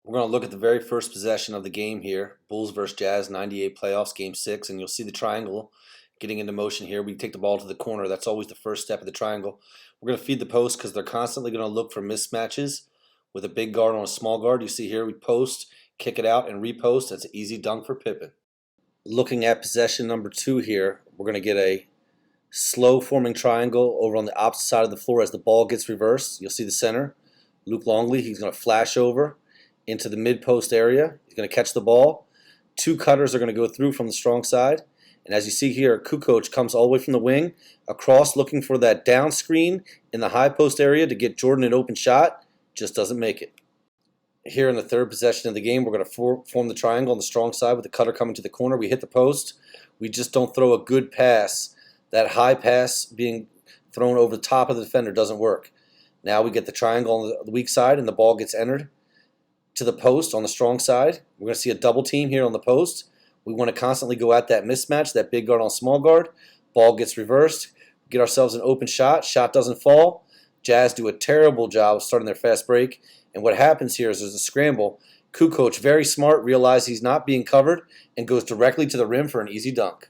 We're going to look at the very first possession of the game here. Bulls versus Jazz, 98 playoffs, game 6. And you'll see the triangle getting into motion here. We take the ball to the corner. That's always the first step of the triangle. We're going to feed the post because they're constantly going to look for mismatches with a big guard on a small guard. You see here we post, kick it out, and repost. That's an easy dunk for Pippen. Looking at possession number 2 here, we're going to get a slow forming triangle over on the opposite side of the floor as the ball gets reversed. You'll see the center, Luke Longley. He's going to flash over into the mid-post area. He's going to catch the ball. 2 cutters are going to go through from the strong side. And as you see here, Kukoc comes all the way from the wing across looking for that down screen in the high post area to get Jordan an open shot. Just doesn't make it. Here in the third possession of the game, we're going to form the triangle on the strong side with the cutter coming to the corner. We hit the post. We just don't throw a good pass. That high pass being thrown over the top of the defender doesn't work. Now we get the triangle on the weak side and the ball gets entered to the post on the strong side. We're going to see a double team here on the post. We want to constantly go at that mismatch, that big guard on small guard. Ball gets reversed. Get ourselves an open shot. Shot doesn't fall. Jazz do a terrible job of starting their fast break. And what happens here is there's a scramble. Kukoc, very smart, realizes he's not being covered and goes directly to the rim for an easy dunk.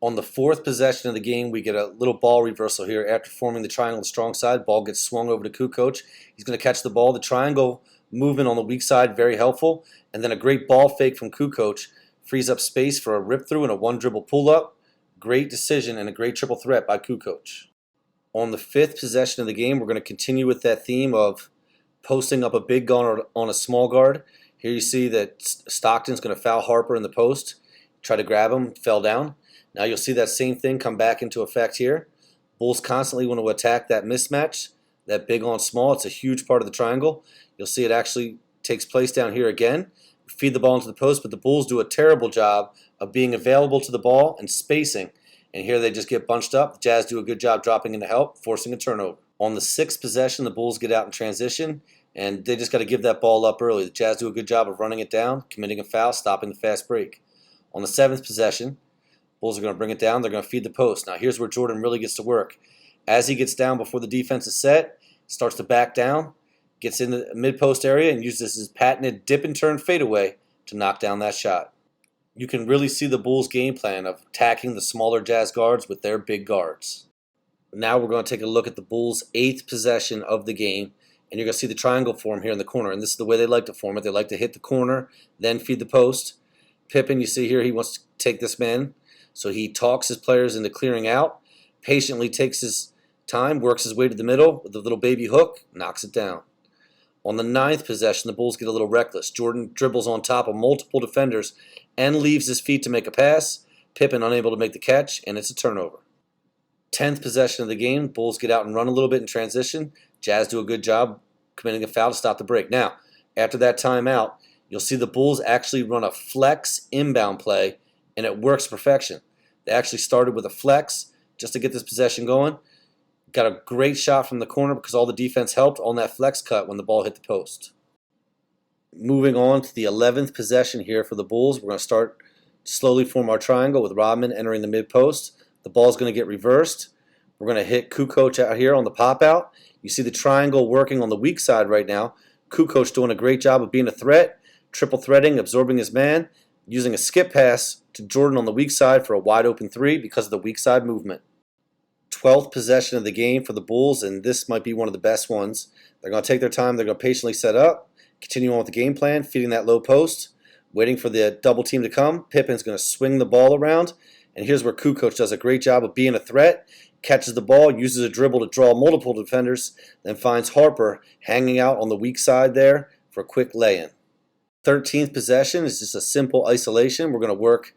On the fourth possession of the game, we get a little ball reversal here. After forming the triangle on the strong side, ball gets swung over to Kukoc. He's going to catch the ball. The triangle movement on the weak side, very helpful. And then a great ball fake from Kukoc frees up space for a rip through and a one dribble pull up. Great decision and a great triple threat by Kukoc. On the fifth possession of the game, we're going to continue with that theme of posting up a big guard on a small guard. Here you see that Stockton's going to foul Harper in the post. Try to grab him, fell down. Now you'll see that same thing come back into effect here. Bulls constantly want to attack that mismatch, that big on small. It's a huge part of the triangle. You'll see it actually takes place down here again. Feed the ball into the post, but the Bulls do a terrible job of being available to the ball and spacing. And here they just get bunched up. The Jazz do a good job dropping into help, forcing a turnover. On the sixth possession, the Bulls get out in transition, and they just got to give that ball up early. The Jazz do a good job of running it down, committing a foul, stopping the fast break. On the seventh possession, Bulls are going to bring it down. They're going to feed the post. Now here's where Jordan really gets to work. As he gets down before the defense is set, starts to back down, gets in the mid-post area and uses his patented dip and turn fadeaway to knock down that shot. You can really see the Bulls' game plan of attacking the smaller Jazz guards with their big guards. Now we're going to take a look at the Bulls' eighth possession of the game, and you're going to see the triangle form here in the corner. And this is the way they like to form it. They like to hit the corner, then feed the post. Pippen, you see here, he wants to take this man. So he talks his players into clearing out, patiently takes his time, works his way to the middle with a little baby hook, knocks it down. On the ninth possession, the Bulls get a little reckless. Jordan dribbles on top of multiple defenders and leaves his feet to make a pass. Pippen unable to make the catch, and it's a turnover. 10th possession of the game, Bulls get out and run a little bit in transition. Jazz do a good job committing a foul to stop the break. Now, after that timeout, you'll see the Bulls actually run a flex inbound play, and it works perfection. They actually started with a flex just to get this possession going. Got a great shot from the corner because all the defense helped on that flex cut when the ball hit the post. Moving on to the 11th possession here for the Bulls, we're going to start slowly form our triangle with Rodman entering the mid-post. The ball's going to get reversed. We're going to hit Kukoc out here on the pop-out. You see the triangle working on the weak side right now. Kukoc doing a great job of being a threat, triple threading, absorbing his man, using a skip pass to Jordan on the weak side for a wide open three because of the weak side movement. 12th possession of the game for the Bulls, and this might be one of the best ones. They're going to take their time. They're going to patiently set up, continue on with the game plan, feeding that low post, waiting for the double team to come. Pippen's going to swing the ball around, and here's where Kukoc does a great job of being a threat, catches the ball, uses a dribble to draw multiple defenders, then finds Harper hanging out on the weak side there for a quick lay-in. 13th possession is just a simple isolation. We're going to work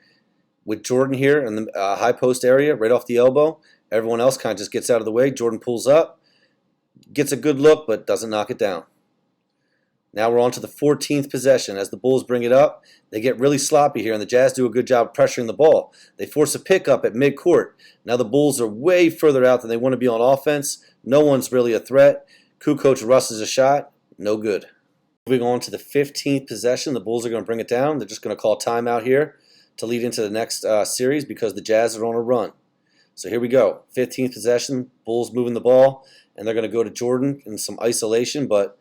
with Jordan here in the high post area, right off the elbow. Everyone else kind of just gets out of the way. Jordan pulls up, gets a good look, but doesn't knock it down. Now we're on to the 14th possession. As the Bulls bring it up, they get really sloppy here, and the Jazz do a good job of pressuring the ball. They force a pickup at midcourt. Now the Bulls are way further out than they want to be on offense. No one's really a threat. Kukoc rushes a shot. No good. Moving on to the 15th possession, the Bulls are going to bring it down. They're just going to call timeout here to lead into the next series because the Jazz are on a run. So here we go. 15th possession, Bulls moving the ball, and they're going to go to Jordan in some isolation, but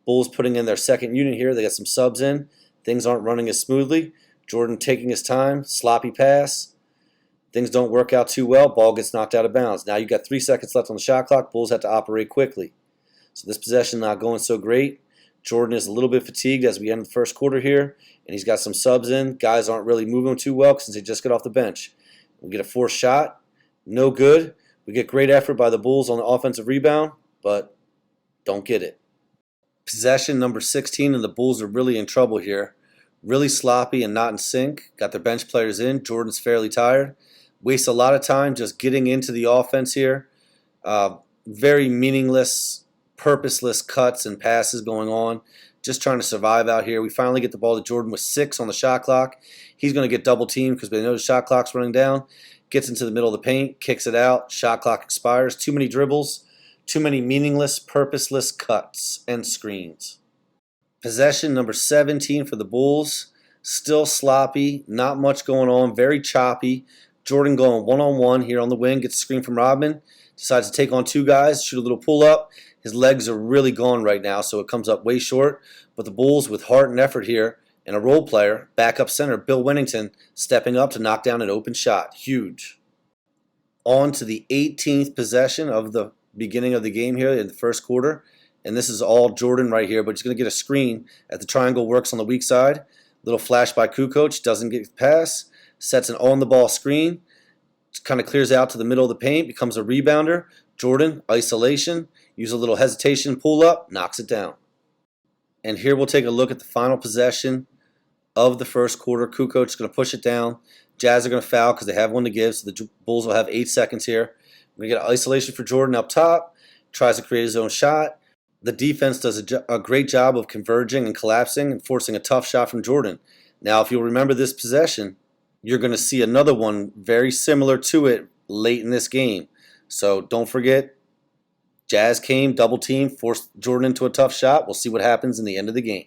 Bulls putting in their second unit here. They got some subs in. Things aren't running as smoothly. Jordan taking his time. Sloppy pass. Things don't work out too well. Ball gets knocked out of bounds. Now you got 3 seconds left on the shot clock. Bulls have to operate quickly. So this possession not going so great. Jordan is a little bit fatigued as we end the first quarter here, and he's got some subs in. Guys aren't really moving too well since they just got off the bench. We get a forced shot. No good. We get great effort by the Bulls on the offensive rebound, but don't get it. Possession number 16, and the Bulls are really in trouble here. Really sloppy and not in sync. Got their bench players in. Jordan's fairly tired. Waste a lot of time just getting into the offense here. Very meaningless, purposeless cuts and passes going on. Just trying to survive out here. We finally get the ball to Jordan with 6 on the shot clock. He's going to get double teamed because they know the shot clock's running down. Gets into the middle of the paint, kicks it out. Shot clock expires. Too many dribbles. Too many meaningless, purposeless cuts and screens. Possession number 17 for the Bulls. Still sloppy. Not much going on. Very choppy. Jordan going one-on-one here on the wing. Gets a screen from Rodman. Decides to take on 2 guys. Shoot a little pull-up. His legs are really gone right now, so it comes up way short. But the Bulls, with heart and effort here, and a role player, backup center, Bill Winnington, stepping up to knock down an open shot. Huge. On to the 18th possession of the beginning of the game here in the first quarter. And this is all Jordan right here, but he's going to get a screen as the triangle works on the weak side. Little flash by Kukoc, doesn't get the pass. Sets an on-the-ball screen. Kind of clears out to the middle of the paint, becomes a rebounder. Jordan, isolation. Use a little hesitation, pull up, knocks it down. And here we'll take a look at the final possession of the first quarter. Kukoc is going to push it down. Jazz are going to foul because they have one to give, so the Bulls will have 8 seconds here. We're going to get an isolation for Jordan up top. Tries to create his own shot. The defense does a great job of converging and collapsing and forcing a tough shot from Jordan. Now, if you'll remember this possession, you're going to see another one very similar to it late in this game. So don't forget, Jazz came, double team, forced Jordan into a tough shot. We'll see what happens in the end of the game.